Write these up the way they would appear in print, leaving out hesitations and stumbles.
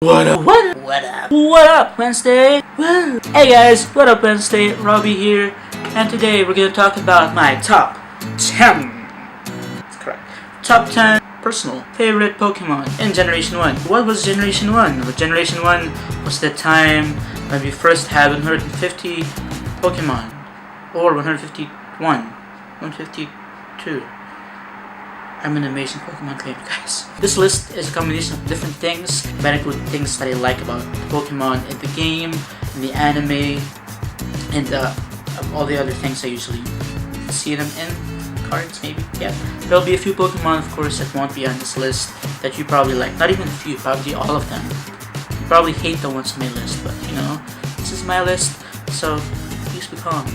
What up? What up, Wednesday? Woo. Hey guys, what up, Wednesday? Robbie here, and today we're gonna talk about my top 10. That's correct. Top 10 personal favorite Pokemon in Generation 1. What was Generation 1? Well, Generation 1 was the time when we first had 150 Pokemon, or 151, 152. I'm an amazing Pokemon claim, guys. This list is a combination of different things, but include things that I like about Pokemon in the game, in the anime, and all the other things I usually see them in. Cards, maybe? Yeah. There'll be a few Pokemon, of course, that won't be on this list that you probably like. Not even a few, probably all of them. You probably hate the ones on my list, but you know, this is my list, so please be calm.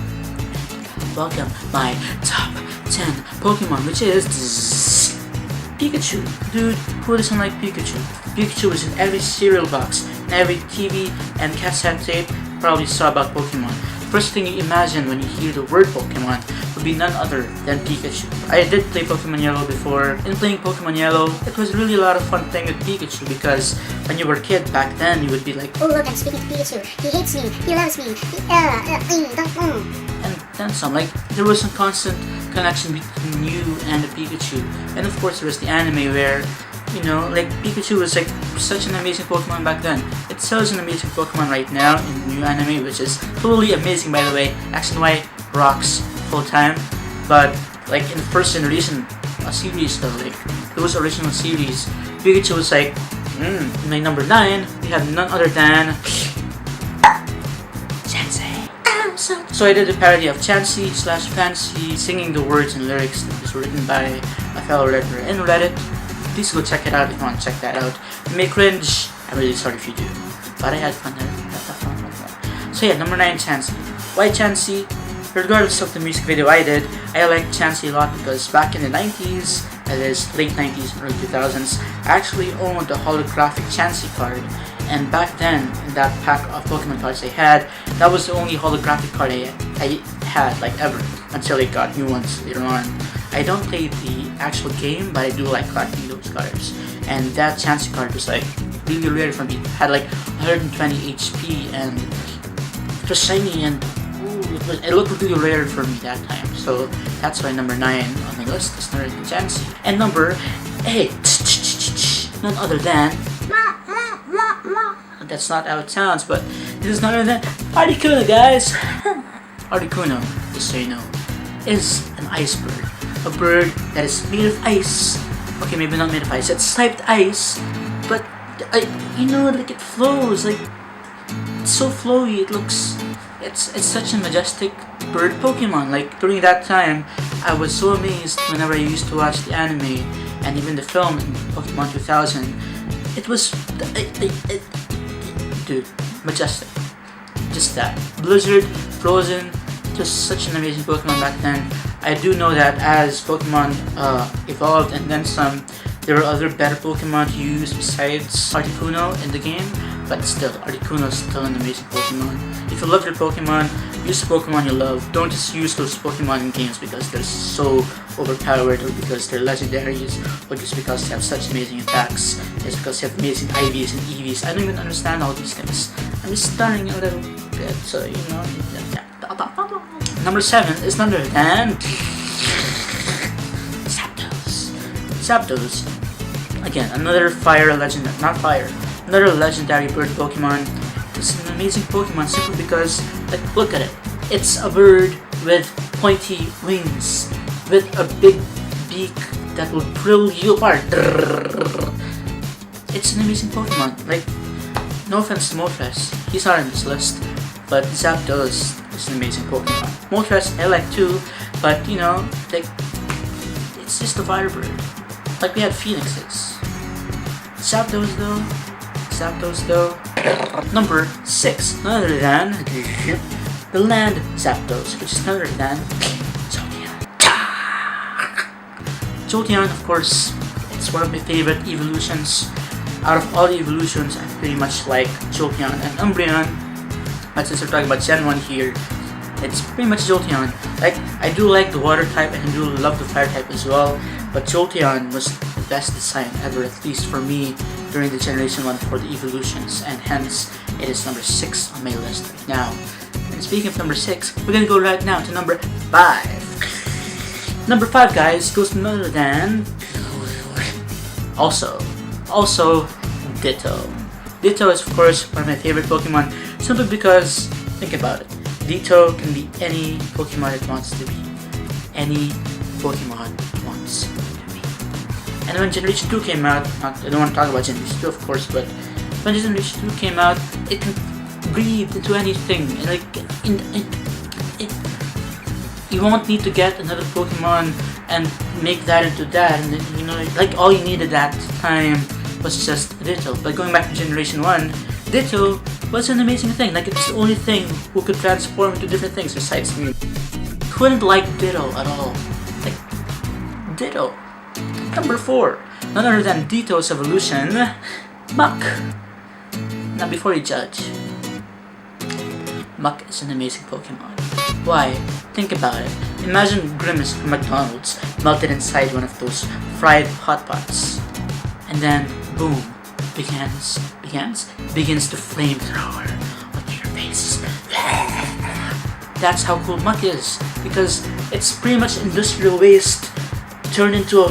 Welcome my top 10 Pokemon, which is Pikachu. Dude, who doesn't like Pikachu? Pikachu is in every cereal box, in every TV and cassette tape you probably saw about Pokemon. First thing you imagine when you hear the word Pokemon would be none other than Pikachu. I did play Pokemon Yellow before. In playing Pokemon Yellow, it was really a lot of fun playing with Pikachu because when you were a kid back then, you would be like, oh look, I'm speaking to Pikachu. He hates me. He loves me. And then some. Like, there was some constant connection between you and the Pikachu. And of course, there was the anime where, you know, like Pikachu was like such an amazing Pokemon back then. It sells an amazing Pokemon right now in the new anime, which is totally amazing, by the way. X and Y rocks full time. But like in the first generation series though, like those original series, Pikachu was like, my number 9, we have none other than So I did a parody of Chansey/Fancy singing the words and lyrics that was written by a fellow redditor in Reddit. Please go check it out if you want to check that out. You may cringe, I'm really sorry if you do, but I had fun. So yeah, number 9, Chansey. Why Chansey? Regardless of the music video I did, I liked Chansey a lot because back in the 90s, that is late 90s and early 2000s, I actually owned a holographic Chansey card. And back then, in that pack of Pokemon cards I had, that was the only holographic card I had, like ever, until I got new ones later on. I don't play the actual game, but I do like collecting those cards. And that Chansey card was like really rare for me. It had like 120 HP and it was shiny and it looked really rare for me that time. So that's why number 9 on my list is Chansey. And number 8, none other than, that's not how it sounds, but this is none other than Articuno, guys. Articuno, just so you know, is an ice bird. A bird that is made of ice. Okay, maybe not made of ice, it's typed ice, but you know, like it flows, like it's so flowy. It looks, it's such a majestic bird Pokemon. Like during that time, I was so amazed whenever I used to watch the anime and even the film in Pokemon 2000. It was, dude, majestic. Just that. Blizzard, Frozen, just such an amazing Pokemon back then. I do know that as Pokemon evolved and then some, there were other better Pokemon to use besides Articuno in the game, but still, Articuno is still an amazing Pokemon. If you love your Pokemon, use the Pokemon you love. Don't just use those Pokemon in games because they're so overpowered, or because they're legendaries, or just because they have such amazing attacks. It's because they have amazing IVs and EVs. I don't even understand all these things. I'm just stuttering a little bit, so you know. Number 7 is none other than Zapdos. Again, another another legendary bird Pokemon. It's an amazing Pokemon simply because, like, look at it. It's a bird with pointy wings, with a big beak that will drill you apart. It's an amazing Pokemon. Like, no offense to Moltres, he's not on this list, but Zapdos is an amazing Pokemon. Moltres I like too, but you know, like, it's just a firebird. Like we had Phoenixes. Zapdos though. Number 6, none other than the land Zapdos, which is none other than Jolteon. Jolteon, of course, it's one of my favorite evolutions. Out of all the evolutions, I pretty much like Jolteon and Umbreon. But since we're talking about Gen 1 here, it's pretty much Jolteon. Like, I do like the water type and I do love the fire type as well, but Jolteon was the best design ever, at least for me, during the Generation 1 for the evolutions, and hence it is number 6 on my list right now. And speaking of number 6, we're gonna go right now to number 5. Number 5, guys, goes to none other than also Ditto. Ditto is of course one of my favorite Pokemon, simply because, think about it, Ditto can be any Pokemon it wants to be. Any Pokemon it wants to be. And when Generation 2 came out, I don't want to talk about Generation 2 of course, but when Generation 2 came out, it can breathe into anything, and like, you won't need to get another Pokemon and make that into that, and then, you know, like all you needed that time was just Ditto. But going back to Generation 1, Ditto was an amazing thing. Like, it's the only thing who could transform into different things besides me. Couldn't like Ditto at all. Like, Ditto. Number 4, none other than Ditto's evolution, Muck. Now before you judge, Muck is an amazing Pokemon. Why? Think about it. Imagine Grimace from McDonald's melted inside one of those fried hot pots. And then, boom, begins the flamethrower onto your face. That's how cool Muck is, because it's pretty much industrial waste turned into a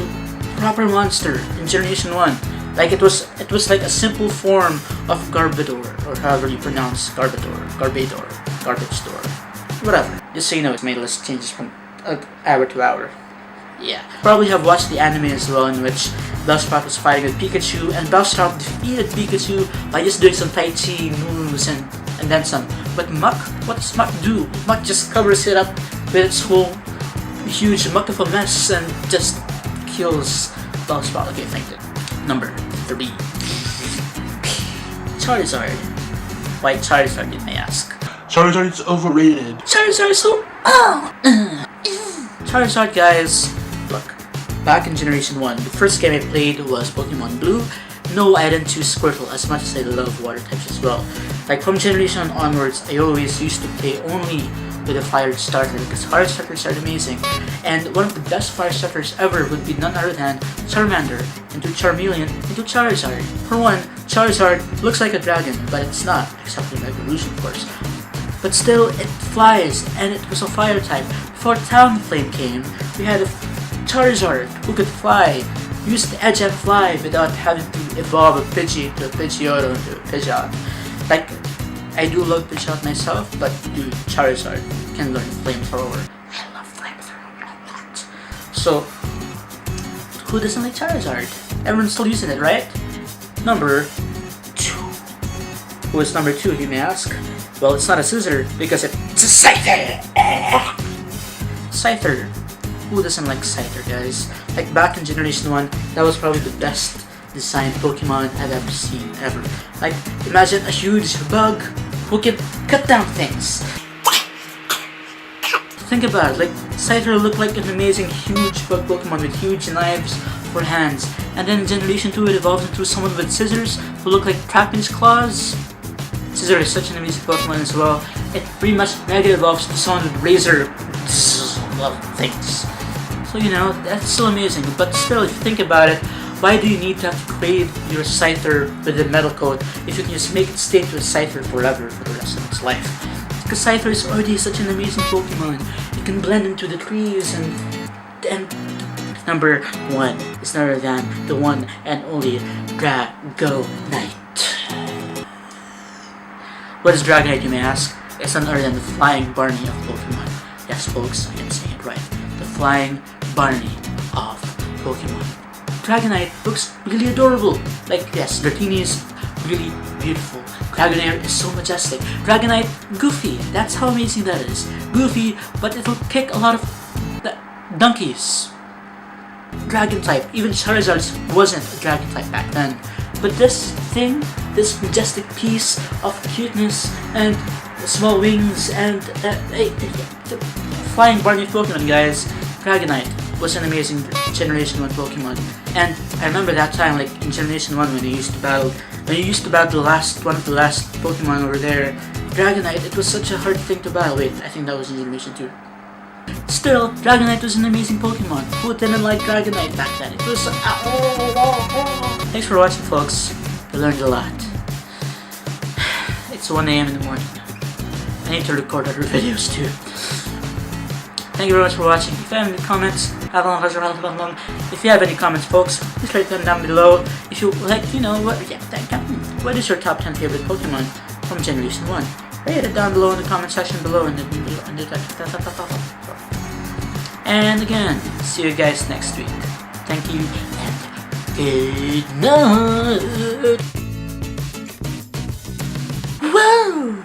proper monster in Generation 1. Like, it was like a simple form of Garbodor, or however you pronounce Garbodor, Garbage Door, whatever. Just so you know, my list changes from hour to hour. Yeah, probably have watched the anime as well, in which Bellsprout was fighting with Pikachu, and Bellsprout defeated Pikachu by just doing some Tai Chi moves and then some. But Muck, what does Muck do? Muck just covers it up with its whole huge muck of a mess and just kills Bellsprout. Okay, thank you. Number 3. Charizard. Why Charizard, you may ask? Charizard is overrated. Charizard is so... Charizard, guys, look, back in Generation 1, the first game I played was Pokemon Blue. No, I didn't choose Squirtle, as much as I love water types as well. Like, from Generation 1 onwards, I always used to play only with a fire starter, because fire starters are amazing. And one of the best fire starters ever would be none other than Charmander, into Charmeleon, into Charizard. For one, Charizard looks like a dragon, but it's not, except in evolution, of course. But still, it flies, and it was a fire type. Before Talonflame came, we had a Charizard who could fly, use the edge and fly without having to evolve a Pidgey to a Pidgeotto to a Pidgeot. Like, I do love Pidgeot myself, but dude, Charizard can learn Flamethrower. I love Flamethrower a lot. So, who doesn't like Charizard? Everyone's still using it, right? Number 2. Who is number 2, you may ask? Well, it's not a scissor, because it's a Scyther! Scyther. Who doesn't like Scyther, guys? Like, back in Generation 1, that was probably the best designed Pokemon I've ever seen, ever. Like, imagine a huge bug who can cut down things. Think about it, like, Scyther looked like an amazing huge bug Pokemon with huge knives for hands. And then in Generation 2, it evolved into someone with scissors who looked like Trapinch claws. Scissor is such an amazing Pokemon as well. It pretty much mega evolves to someone with razor things. So, you know, that's still amazing. But still, if you think about it, why do you need to have to create your Scyther with a metal coat if you can just make it stay to a Scyther forever for the rest of its life? Because Scyther is already such an amazing Pokemon. It can blend into the trees and number 1 is none other than the one and only Dragonite. What is Dragonite, you may ask? It's none other than the Flying Barney of Pokemon. Yes, folks, I am saying it right. The Flying Barney of Pokemon. Dragonite looks really adorable. Like, yes, Dratini is really beautiful. Dragonair is so majestic. Dragonite, goofy. That's how amazing that is. Goofy, but it'll kick a lot of donkeys. Dragon type. Even Charizard wasn't a dragon type back then. But this thing, this majestic piece of cuteness and small wings and flying Barney Pokemon, guys, Dragonite was an amazing Generation 1 Pokemon. And I remember that time, like in Generation 1 when you used to battle one of the last Pokemon over there, Dragonite, it was such a hard thing to battle. Wait, I think that was in Generation 2. Still, Dragonite was an amazing Pokemon. Who didn't like Dragonite back then? It was... Thanks for watching, folks. I learned a lot. It's 1 a.m. in the morning. I need to record other videos too. Thank you very much for watching. If you have any comments, if you have any comments, folks, please write them down below. If you like, what is your top 10 favorite Pokemon from Generation 1? Write it down below in the comment section below. And again, see you guys next week. Thank you and good night. Whoa!